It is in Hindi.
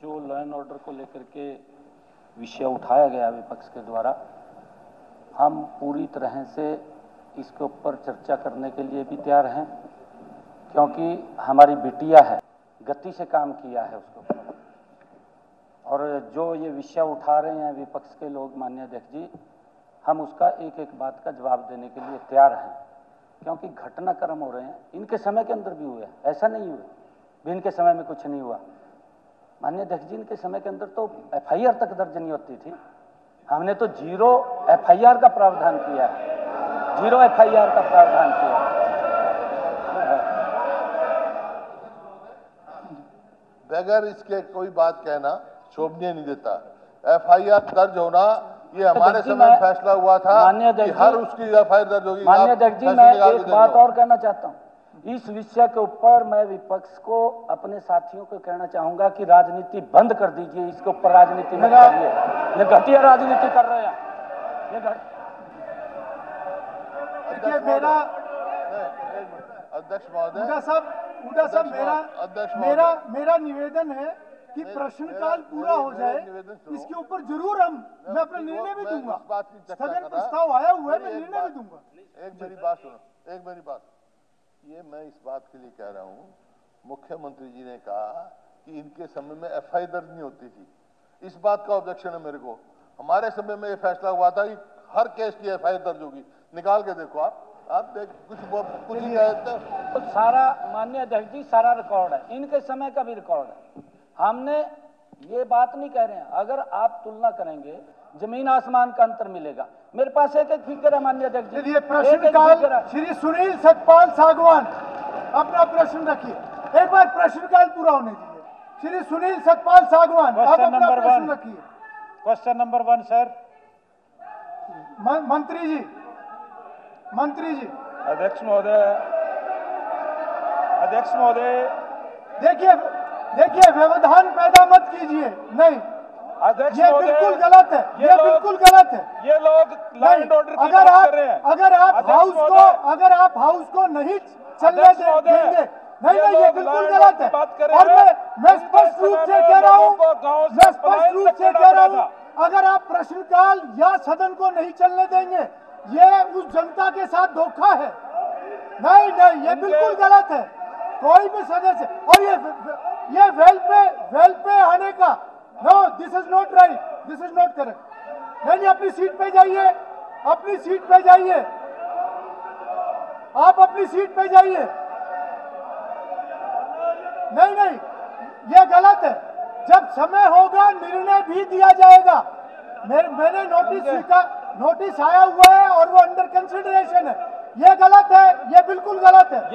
जो लॉ एंड ऑर्डर को लेकर के विषय उठाया गया विपक्ष के द्वारा, हम पूरी तरह से इसके ऊपर चर्चा करने के लिए भी तैयार हैं, क्योंकि हमारी बिटिया है, गति से काम किया है उसके ऊपर। और जो ये विषय उठा रहे हैं विपक्ष के लोग, माननीय अध्यक्ष जी, हम उसका एक एक बात का जवाब देने के लिए तैयार हैं, क्योंकि घटनाक्रम हो रहे हैं। इनके समय के अंदर भी हुए, ऐसा नहीं हुए भी इनके समय में कुछ नहीं हुआ। माननीय अध्यक्ष जी, इनके समय के अंदर तो FIR तक दर्ज नहीं होती थी। हमने तो 0 FIR का प्रावधान किया है, 0 FIR का प्रावधान किया है। बगैर इसके कोई बात कहना शोभनीय नहीं देता। FIR दर्ज होना ये हमारे समय फैसला हुआ था कि हर उसकी FIR दर्ज होगी। माननीय अध्यक्ष जी, मैं एक बात और कहना चाहता हूँ। इस विषय के ऊपर मैं विपक्ष को, अपने साथियों को कहना चाहूंगा कि राजनीति बंद कर दीजिए, इसके ऊपर राजनीति मत करिए। ये घटिया राजनीति कर रहे हैं। देखिए मेरा अध्यक्ष महोदय, उड़ा साहब मेरा निवेदन है कि प्रश्नकाल पूरा हो जाए, इसके ऊपर जरूर मैं अपना निर्णय भी दूंगा। स्थगन प्रस्ताव आया हुआ है, मैं निर्णय भी दूंगा। एक मेरी बात सुनो, एक मेरी बात। ये मैं इस बात के लिए कह रहा हूँ, मुख्यमंत्री जी ने कहा कि इनके समय में FIR दर्ज नहीं होती थी। इस बात का ऑब्जेक्शन है मेरे को। हमारे समय में ये फैसला हुआ था कि हर केस की FIR दर्ज होगी। निकाल के देखो आप देख, कुछ नहीं कहते तो सारा, माननीय अध्यक्ष जी, सारा रिकॉर्ड है, इनके समय का भी रिकॉर्ड है। हमने ये बात नहीं कह रहे हैं, अगर आप तुलना करेंगे जमीन आसमान का अंतर मिलेगा। मेरे पास एक फिगर है माननीय अध्यक्ष जी। प्रश्नकाल श्री सुनील सतपाल सागवान, अपना प्रश्न रखिए। एक बार प्रश्नकाल पूरा होने दीजिए। श्री सुनील सतपाल सागवान, आप अपना प्रश्न रखिए। Question number 1 sir. मंत्री जी। अध्यक्ष महोदय, देखिए व्यवधान पैदा मत कीजिए। नहीं अध्यक्ष ये बिल्कुल गलत है, ये बिल्कुल गलत है। ये लोग लॉ एंड ऑर्डर की बात कर रहे हैं। अगर आप हाउस को नहीं चलने देंगे, नहीं, ये बिल्कुल गलत है। और मैं स्पष्ट रूप से कह रहा हूँ, अगर आप प्रश्नकाल या सदन को नहीं चलने देंगे, ये उस जनता के साथ धोखा है। नहीं, ये बिल्कुल गलत है। कोई भी सदस्य, और ये वेल पे आने का, no, this is not right, this is not correct. नहीं, अपनी सीट पे जाइए, अपनी सीट पे जाइए, आप अपनी सीट पे जाइए। नहीं, ये गलत है। जब समय होगा निर्णय भी दिया जाएगा। मैंने नोटिस आया हुआ है और वो अंडर कंसिडरेशन है। ये गलत है, ये बिल्कुल गलत है।